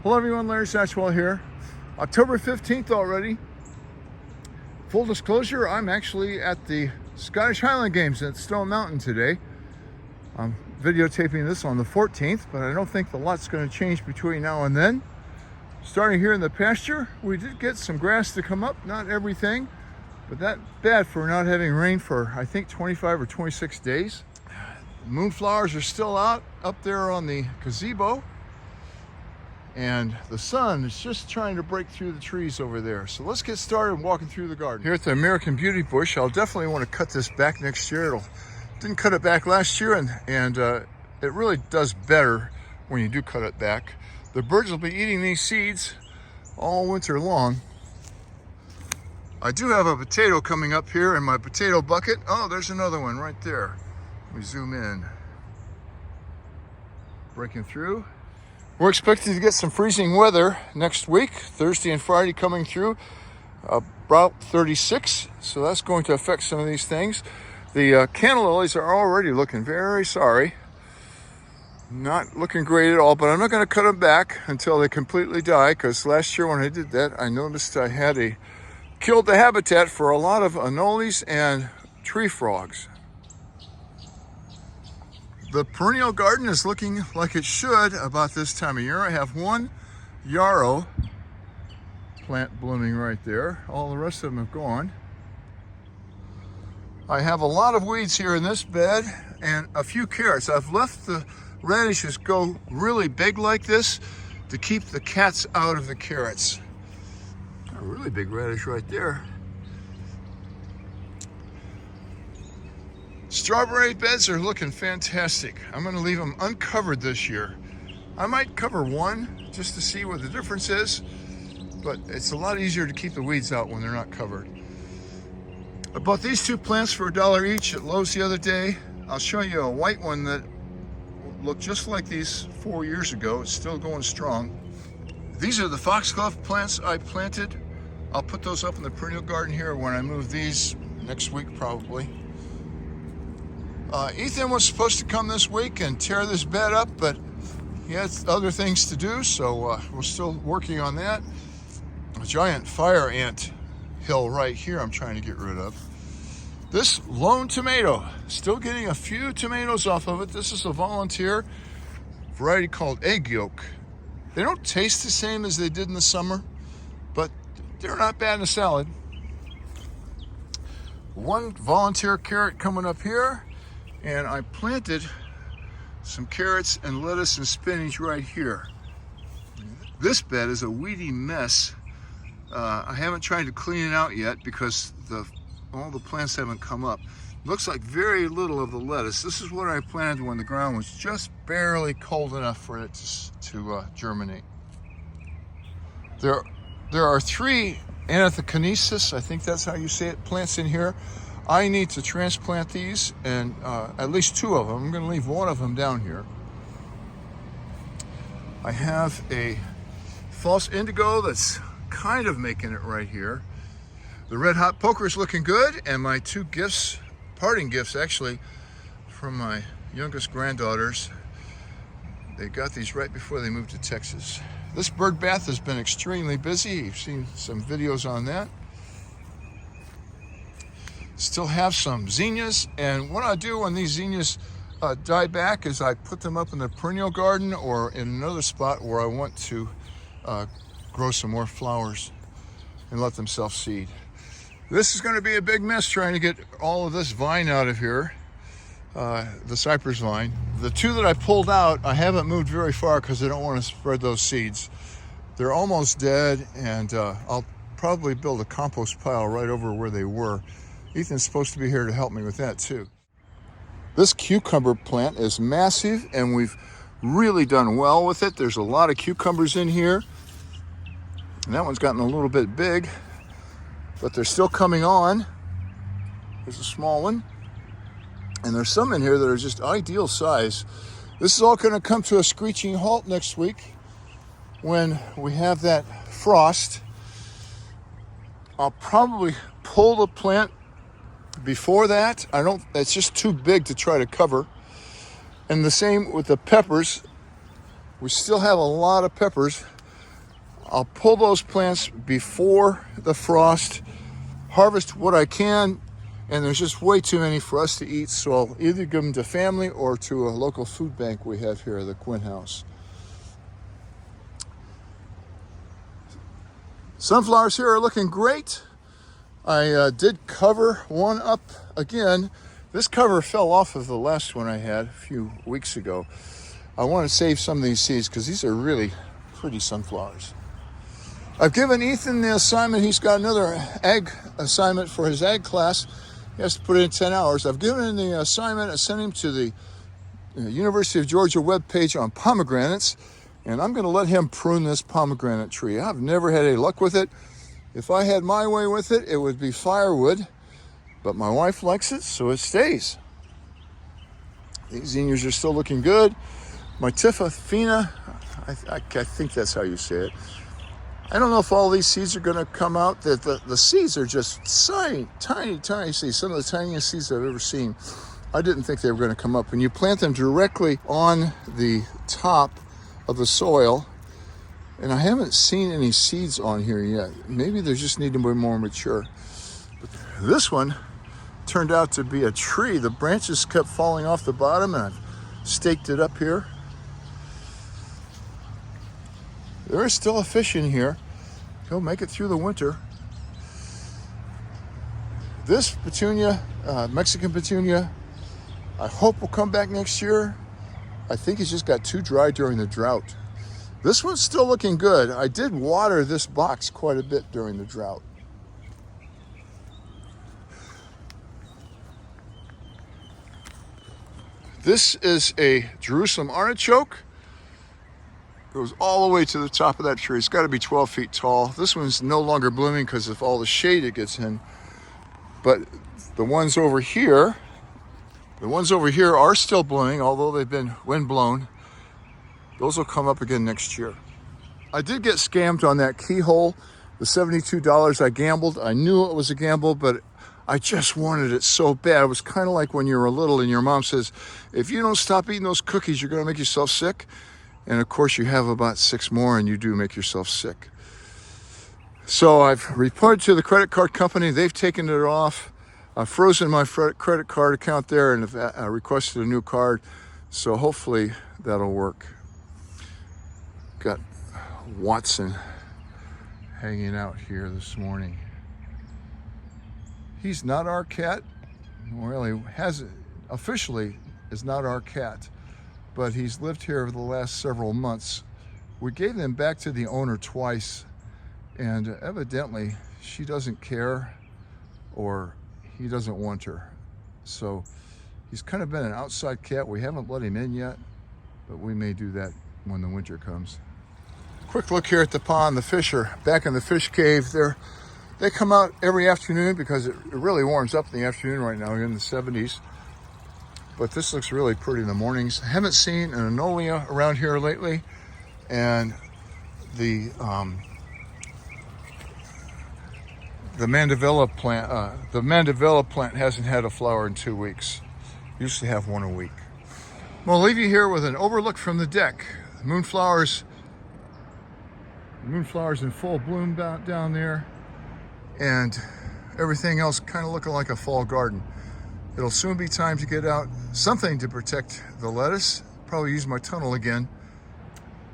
Hello everyone, Larry Satchwell here. October 15th already. Full disclosure, I'm actually at the Scottish Highland Games at Stone Mountain today. I'm videotaping this on the 14th, but I don't think the lot's going to change between now and then. Starting here in the pasture, we did get some grass to come up, not everything, but that bad for not having rain for I think 25 or 26 days. Moonflowers are still out up there on the gazebo. And the sun is just trying to break through the trees over there. So let's get started walking through the garden. Here at the American Beauty Bush, I'll definitely want to cut this back next year. Didn't cut it back last year, and it really does better when you do cut it back. The birds will be eating these seeds all winter long. I do have a potato coming up here in my potato bucket. Oh, there's another one right there. Let me zoom in. Breaking through. We're expecting to get some freezing weather next week, Thursday and Friday coming through, about 36. So that's going to affect some of these things. The canna lilies are already looking very sorry. Not looking great at all, but I'm not going to cut them back until they completely die, because last year when I did that, I noticed I had killed the habitat for a lot of anoles and tree frogs. The perennial garden is looking like it should about this time of year. I have one yarrow plant blooming right there. All the rest of them have gone. I have a lot of weeds here in this bed and a few carrots. I've left the radishes go really big like this to keep the cats out of the carrots. A really big radish right there. Strawberry beds are looking fantastic. I'm going to leave them uncovered this year. I might cover one just to see what the difference is, but it's a lot easier to keep the weeds out when they're not covered. I bought these two plants for $1 each at Lowe's the other day. I'll show you a white one that looked just like these 4 years ago. It's still going strong. These are the foxglove plants I planted. I'll put those up in the perennial garden here when I move these next week probably. Ethan was supposed to come this week and tear this bed up, but he has other things to do, so we're still working on that. A giant fire ant hill right here I'm trying to get rid of. This lone tomato, still getting a few tomatoes off of it. This is a volunteer variety called egg yolk. They don't taste the same as they did in the summer, but they're not bad in a salad. One volunteer carrot coming up here. And I planted some carrots and lettuce and spinach right here. This bed is a weedy mess. I haven't tried to clean it out yet because all the plants haven't come up. Looks like very little of the lettuce. This is what I planted when the ground was just barely cold enough for it to germinate. There are 3 Anathokinesis, I think that's how you say it, plants in here. I need to transplant these, and at least 2 of them. I'm going to leave one of them down here. I have a false indigo that's kind of making it right here. The red hot poker is looking good, and my 2 gifts, parting gifts actually, from my youngest granddaughters. They got these right before they moved to Texas. This bird bath has been extremely busy. You've seen some videos on that. Still have some zinnias, and what I do when these zinnias die back is I put them up in the perennial garden or in another spot where I want to grow some more flowers and let them self-seed. This is going to be a big mess trying to get all of this vine out of here, the cypress vine. The 2 that I pulled out, I haven't moved very far because I don't want to spread those seeds. They're almost dead, and I'll probably build a compost pile right over where they were. Ethan's supposed to be here to help me with that too. This cucumber plant is massive, and we've really done well with it. There's a lot of cucumbers in here, and that one's gotten a little bit big, but they're still coming on. There's a small one, and there's some in here that are just ideal size. This is all going to come to a screeching halt next week when we have that frost. I'll probably pull the plant before that. It's just too big to try to cover. And the same with the peppers. We still have a lot of peppers, I'll pull those plants before the frost, harvest what I can, and there's just way too many for us to eat, so I'll either give them to family or to a local food bank we have here, the Quinn House. Sunflowers here are looking great. I did cover one up again. This cover fell off of the last one I had a few weeks ago. I want to save some of these seeds because these are really pretty sunflowers. I've given Ethan the assignment. He's got another ag assignment for his ag class. He has to put in 10 hours. I've given him the assignment. I sent him to the University of Georgia webpage on pomegranates, and I'm going to let him prune this pomegranate tree. I've never had any luck with it. If I had my way with it, it would be firewood, but my wife likes it, so it stays. These zinnias are still looking good. My Tifafina, I think that's how you say it. I don't know if all these seeds are going to come out. The seeds are just tiny seeds. Some of the tiniest seeds I've ever seen. I didn't think they were going to come up. When you plant them directly on the top of the soil, and I haven't seen any seeds on here yet. Maybe they just need to be more mature. But this one turned out to be a tree. The branches kept falling off the bottom, and I've staked it up here. There is still a fish in here. He'll make it through the winter. This Petunia, Mexican Petunia, I hope will come back next year. I think it's just got too dry during the drought. This one's still looking good. I did water this box quite a bit during the drought. This is a Jerusalem artichoke. Goes all the way to the top of that tree. It's got to be 12 feet tall. This one's no longer blooming because of all the shade it gets in. But the ones over here are still blooming, although they've been windblown. Those will come up again next year. I did get scammed on that keyhole. The $72 I gambled. I knew it was a gamble, but I just wanted it so bad. It was kind of like when you were little and your mom says, if you don't stop eating those cookies, you're going to make yourself sick. And of course, you have about 6 more and you do make yourself sick. So I've reported to the credit card company. They've taken it off. I've frozen my credit card account there and have requested a new card. So hopefully that'll work. Got Watson hanging out here this morning. He's not our cat. Well, he hasn't officially is not our cat, but he's lived here over the last several months. We gave him back to the owner twice, and evidently she doesn't care or he doesn't want her. So he's kind of been an outside cat. We haven't let him in yet, but we may do that when the winter comes. Quick look here at the pond. The fish are back in the fish cave. They come out every afternoon because it really warms up in the afternoon right now. We're in the 70s. But this looks really pretty in the mornings. I haven't seen an anolia around here lately, and the mandevilla plant hasn't had a flower in 2 weeks. Used to have one a week. I'm gonna leave you here with an overlook from the deck. Moonflowers in full bloom down there, and everything else kind of looking like a fall garden. It'll soon be time to get out something to protect the lettuce. Probably use my tunnel again.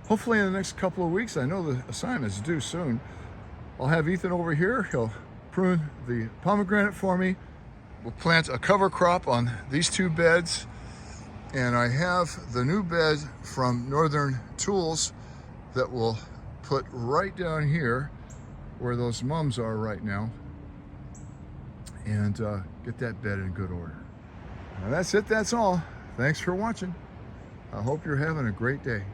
Hopefully in the next couple of weeks. I know the assignment's due soon. I'll have Ethan over here. He'll prune the pomegranate for me. We'll plant a cover crop on these 2 beds. And I have the new bed from Northern Tools that we'll put right down here where those mums are right now, and get that bed in good order. Now that's it, that's all. Thanks for watching. I hope you're having a great day.